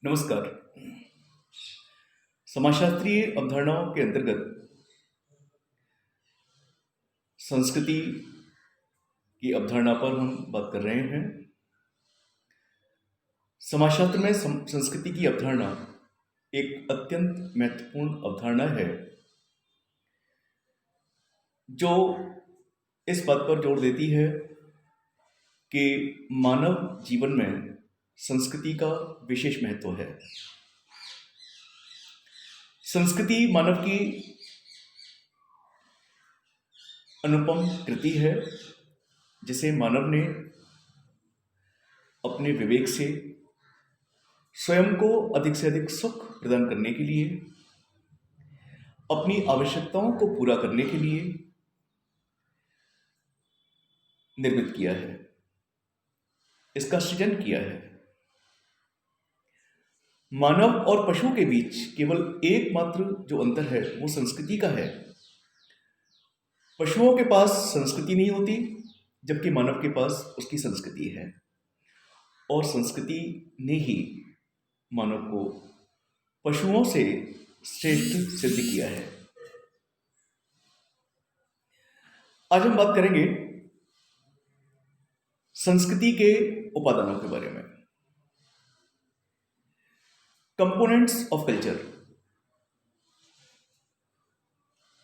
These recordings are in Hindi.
नमस्कार। समाजशास्त्रीय अवधारणाओं के अंतर्गत संस्कृति की अवधारणा पर हम बात कर रहे हैं। समाजशास्त्र में संस्कृति की अवधारणा एक अत्यंत महत्वपूर्ण अवधारणा है जो इस बात पर जोर देती है कि मानव जीवन में संस्कृति का विशेष महत्व है। संस्कृति मानव की अनुपम कृति है जिसे मानव ने अपने विवेक से स्वयं को अधिक से अधिक सुख प्रदान करने के लिए, अपनी आवश्यकताओं को पूरा करने के लिए निर्मित किया है, इसका सृजन किया है। मानव और पशु के बीच केवल एकमात्र जो अंतर है वो संस्कृति का है। पशुओं के पास संस्कृति नहीं होती, जबकि मानव के पास उसकी संस्कृति है, और संस्कृति ने ही मानव को पशुओं से श्रेष्ठ सिद्ध किया है। आज हम बात करेंगे संस्कृति के उपादानों के बारे में। Components of culture.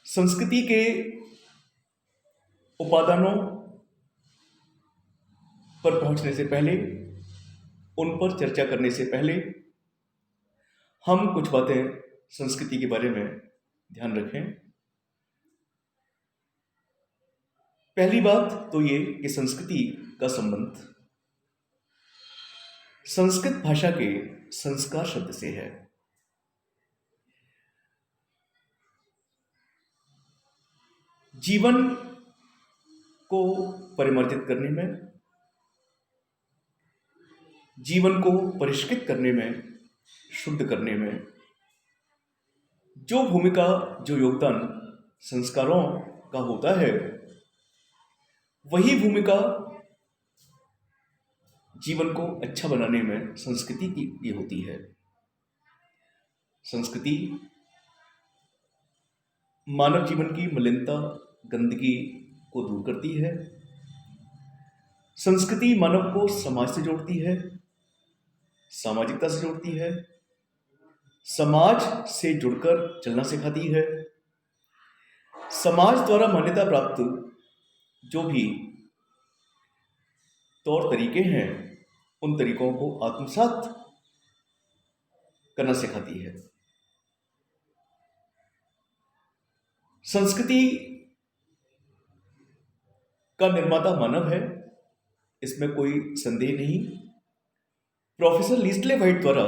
संस्कृति के उपादानों पर पहुंचने से पहले, उन पर चर्चा करने से पहले, हम कुछ बातें संस्कृति के बारे में ध्यान रखें। पहली बात तो ये कि संस्कृति का संबंध संस्कृत भाषा के संस्कार शब्द से है। जीवन को परिमार्जित करने में, जीवन को परिष्कृत करने में, शुद्ध करने में जो भूमिका, जो योगदान संस्कारों का होता है, वही भूमिका जीवन को अच्छा बनाने में संस्कृति की होती है। संस्कृति मानव जीवन की मलिनता, गंदगी को दूर करती है। संस्कृति मानव को समाज से जोड़ती है, सामाजिकता से जोड़ती है, समाज से जुड़कर चलना सिखाती है। समाज द्वारा मान्यता प्राप्त जो भी तौर तरीके हैं, उन तरीकों को आत्मसात करना सिखाती है। संस्कृति का निर्माता मानव है, इसमें कोई संदेह नहीं। प्रोफेसर लीस्ले व्हाइट द्वारा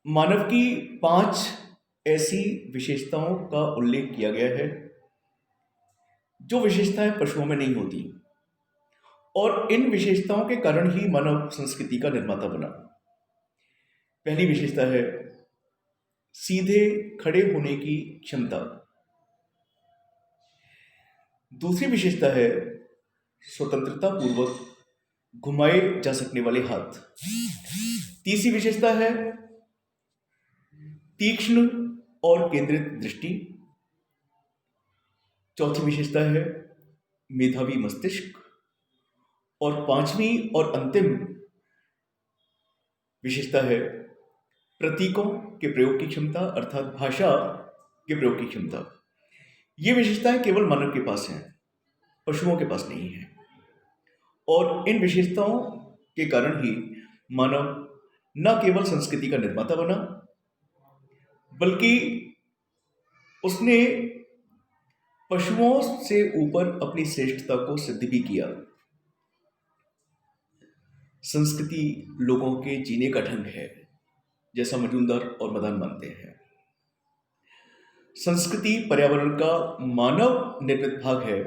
मानव की 5 ऐसी विशेषताओं का उल्लेख किया गया है जो विशेषताएं पशुओं में नहीं होती, और इन विशेषताओं के कारण ही मानव संस्कृति का निर्माता बना। पहली विशेषता है सीधे खड़े होने की क्षमता। दूसरी विशेषता है स्वतंत्रता पूर्वक घुमाए जा सकने वाले हाथ। तीसरी विशेषता है तीक्ष्ण और केंद्रित दृष्टि। चौथी विशेषता है मेधावी मस्तिष्क। और 5वीं और अंतिम विशेषता है प्रतीकों के प्रयोग की क्षमता, अर्थात भाषा के प्रयोग की क्षमता। ये विशेषताएं केवल मानव के पास हैं, पशुओं के पास नहीं है। और इन विशेषताओं के कारण ही मानव न केवल संस्कृति का निर्माता बना, बल्कि उसने पशुओं से ऊपर अपनी श्रेष्ठता को सिद्ध भी किया। संस्कृति लोगों के जीने का ढंग है, जैसा मजूमदार और मदान मानते हैं। संस्कृति पर्यावरण का मानव निर्मित भाग है,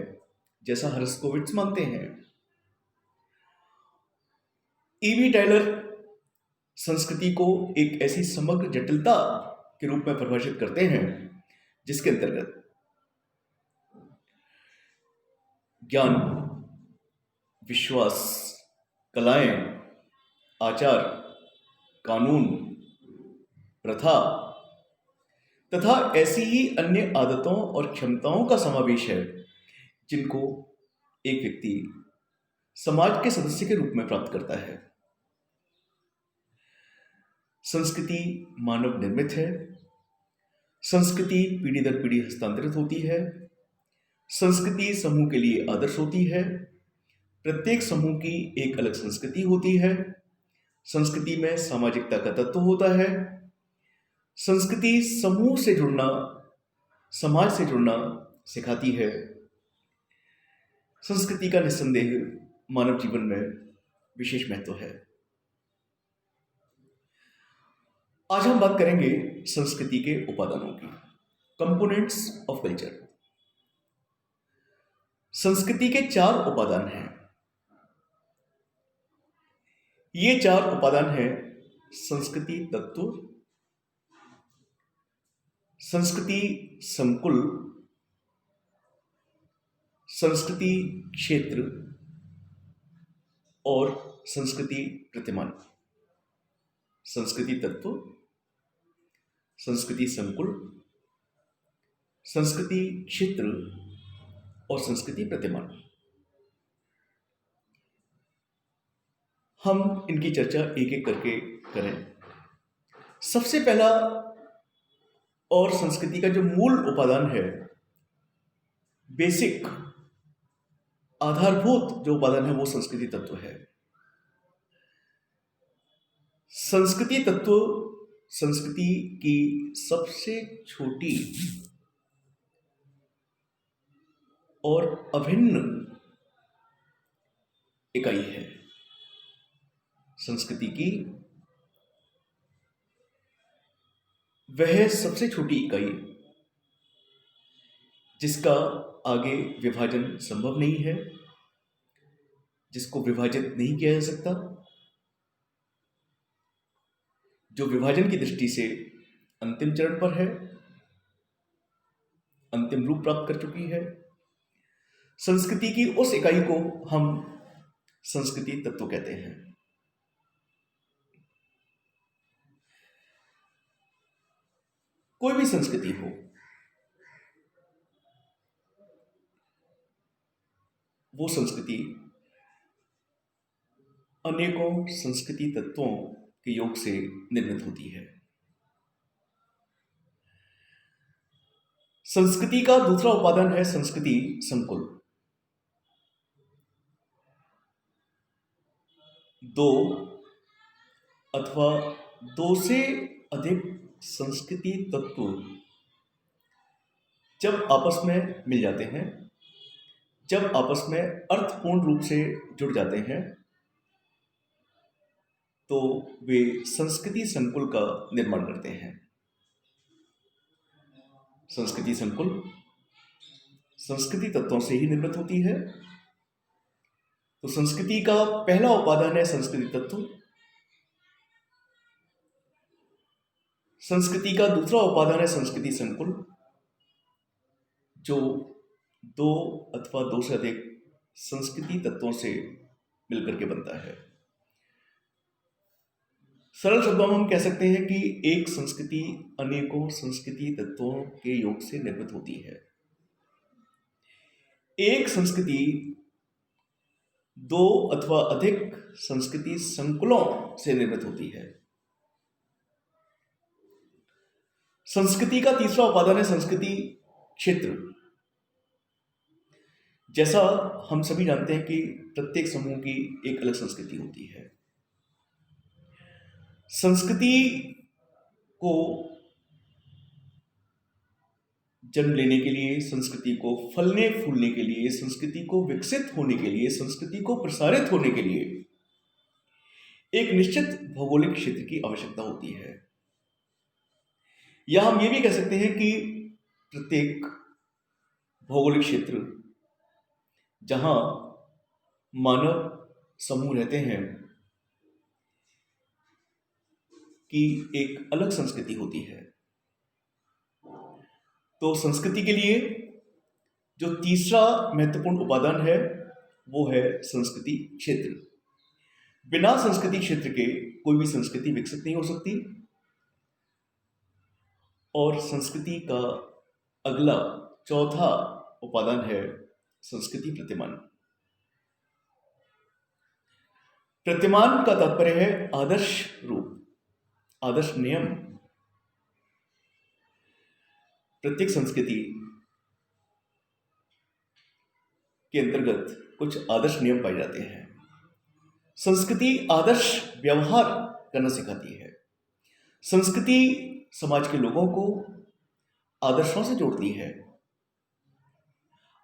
जैसा हर्स्कोविट्ज मानते हैं। ईवी टाइलर संस्कृति को एक ऐसी समग्र जटिलता के रूप में परिभाषित करते हैं जिसके अंतर्गत ज्ञान, विश्वास, कलाएं, आचार, कानून, प्रथा तथा ऐसी ही अन्य आदतों और क्षमताओं का समावेश है जिनको एक व्यक्ति समाज के सदस्य के रूप में प्राप्त करता है। संस्कृति मानव निर्मित है। संस्कृति पीढ़ी दर पीढ़ी हस्तांतरित होती है। संस्कृति समूह के लिए आदर्श होती है। प्रत्येक समूह की एक अलग संस्कृति होती है। संस्कृति में सामाजिकता का तत्व होता है। संस्कृति समूह से जुड़ना, समाज से जुड़ना सिखाती है। संस्कृति का निस्संदेह मानव जीवन में विशेष महत्व है। आज हम बात करेंगे संस्कृति के उपादानों की, कंपोनेंट्स ऑफ कल्चर। संस्कृति के 4 उपादान हैं। ये 4 उपादान हैं संस्कृति तत्व, संस्कृति संकुल, संस्कृति क्षेत्र और संस्कृति प्रतिमान। संस्कृति तत्व, संस्कृति संकुल, संस्कृति क्षेत्र और संस्कृति प्रतिमान। हम इनकी चर्चा एक एक करके करें। सबसे पहला और संस्कृति का जो मूल उपादान है, बेसिक आधारभूत जो उपादान है, वो संस्कृति तत्व है। संस्कृति तत्व संस्कृति की सबसे छोटी और अभिन्न इकाई है। संस्कृति की वह सबसे छोटी इकाई जिसका आगे विभाजन संभव नहीं है, जिसको विभाजित नहीं किया जा सकता, जो विभाजन की दृष्टि से अंतिम चरण पर है, अंतिम रूप प्राप्त कर चुकी है। संस्कृति की उस इकाई को हम संस्कृति तत्व कहते हैं। कोई भी संस्कृति हो, वो संस्कृति अनेकों संस्कृति तत्वों के योग से निर्मित होती है। संस्कृति का दूसरा उपादान है संस्कृति संकुल। 2 अथवा 2 से अधिक संस्कृति तत्व जब आपस में मिल जाते हैं, जब आपस में अर्थपूर्ण रूप से जुड़ जाते हैं, तो वे संस्कृति संकुल का निर्माण करते हैं। संस्कृति संकुल संस्कृति तत्वों से ही निर्मित होती है। तो संस्कृति का पहला उपादान है संस्कृति तत्व। संस्कृति का दूसरा उपादान है संस्कृति संकुल, जो 2 अथवा 2 से अधिक संस्कृति तत्वों से मिलकर के बनता है। सरल शब्दों में हम कह सकते हैं कि एक संस्कृति अनेकों संस्कृति तत्वों के योग से निर्मित होती है। एक संस्कृति 2 अथवा अधिक संस्कृति संकुलों से निर्मित होती है। संस्कृति का तीसरा उपादान है संस्कृति क्षेत्र। जैसा हम सभी जानते हैं कि प्रत्येक समूह की एक अलग संस्कृति होती है। संस्कृति को जन्म लेने के लिए, संस्कृति को फलने फूलने के लिए, संस्कृति को विकसित होने के लिए, संस्कृति को प्रसारित होने के लिए एक निश्चित भौगोलिक क्षेत्र की आवश्यकता होती है। या हम ये भी कह सकते हैं कि प्रत्येक भौगोलिक क्षेत्र जहां मानव समूह रहते हैं की एक अलग संस्कृति होती है। तो संस्कृति के लिए जो तीसरा महत्वपूर्ण उपादान है वो है संस्कृति क्षेत्र, बिना संस्कृति क्षेत्र के कोई भी संस्कृति विकसित नहीं हो सकती। और संस्कृति का अगला चौथा उपादान है संस्कृति प्रतिमान। प्रतिमान का तात्पर्य है आदर्श रूप, आदर्श नियम। प्रत्येक संस्कृति के अंतर्गत कुछ आदर्श नियम पाए जाते हैं। संस्कृति आदर्श व्यवहार करना सिखाती है। संस्कृति समाज के लोगों को आदर्शों से जोड़ती है,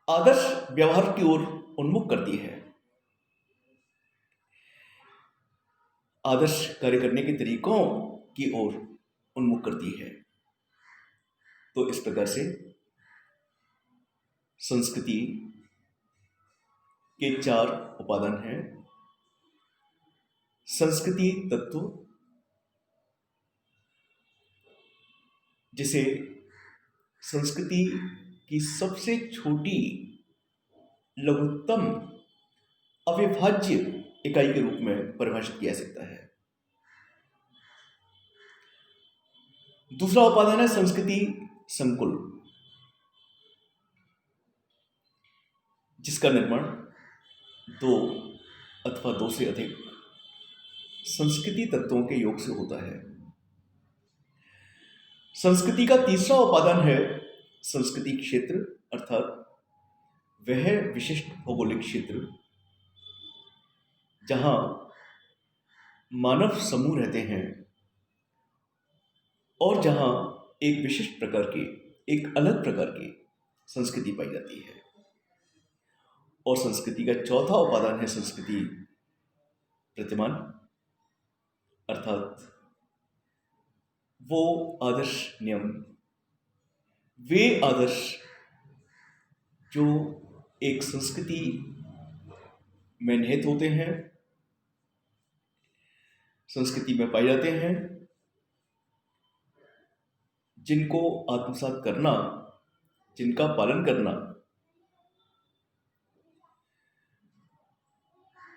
आदर्श व्यवहार की ओर उन्मुख करती है, आदर्श कार्य करने के तरीकों की ओर उन्मुख करती है। तो इस प्रकार से संस्कृति के 4 उपादान हैं। संस्कृति तत्व, जिसे संस्कृति की सबसे छोटी लघुत्तम अविभाज्य इकाई के रूप में परिभाषित किया जा सकता है। दूसरा उपादान है संस्कृति संकुल, जिसका निर्माण 2 अथवा 2 से अधिक संस्कृति तत्वों के योग से होता है। संस्कृति का तीसरा उपादान है संस्कृति क्षेत्र, अर्थात वह विशिष्ट भौगोलिक क्षेत्र जहां मानव समूह रहते हैं और जहां एक विशिष्ट प्रकार की, एक अलग प्रकार की संस्कृति पाई जाती है। और संस्कृति का चौथा उपादान है संस्कृति प्रतिमान, अर्थात वो आदर्श नियम, वे आदर्श जो एक संस्कृति में निहित होते हैं, संस्कृति में पाए जाते हैं, जिनको आत्मसात करना, जिनका पालन करना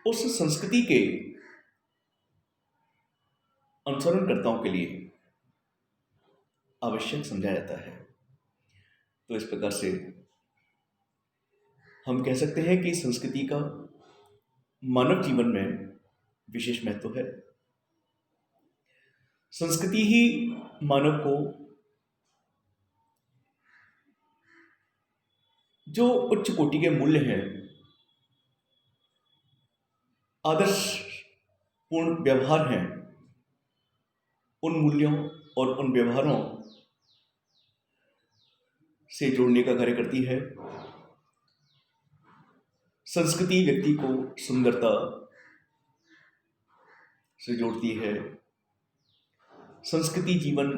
उस संस्कृति के अनुसरणकर्ताओं के लिए आवश्यक समझा जाता है। तो इस प्रकार से हम कह सकते हैं कि संस्कृति का मानव जीवन में विशेष महत्व है। संस्कृति ही मानव को जो उच्च कोटि के मूल्य हैं, आदर्श पूर्ण व्यवहार हैं, उन मूल्यों और उन व्यवहारों से जोड़ने का कार्य करती है। संस्कृति व्यक्ति को सुंदरता से जोड़ती है। संस्कृति जीवन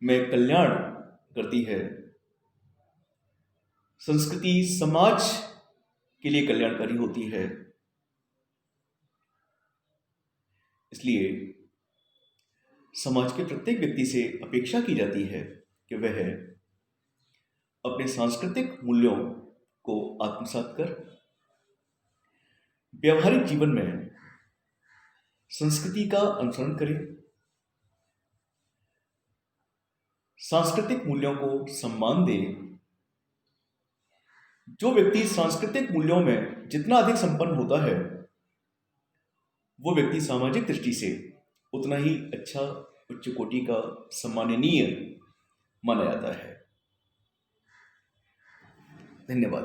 में कल्याण करती है। संस्कृति समाज के लिए कल्याणकारी होती है। इसलिए समाज के प्रत्येक व्यक्ति से अपेक्षा की जाती है कि वह अपने सांस्कृतिक मूल्यों को आत्मसात कर व्यवहारिक जीवन में संस्कृति का अनुसरण करे, सांस्कृतिक मूल्यों को सम्मान दे। जो व्यक्ति सांस्कृतिक मूल्यों में जितना अधिक संपन्न होता है, वो व्यक्ति सामाजिक दृष्टि से उतना ही अच्छा, उच्च कोटि का, सम्माननीय माना जाता है। धन्यवाद।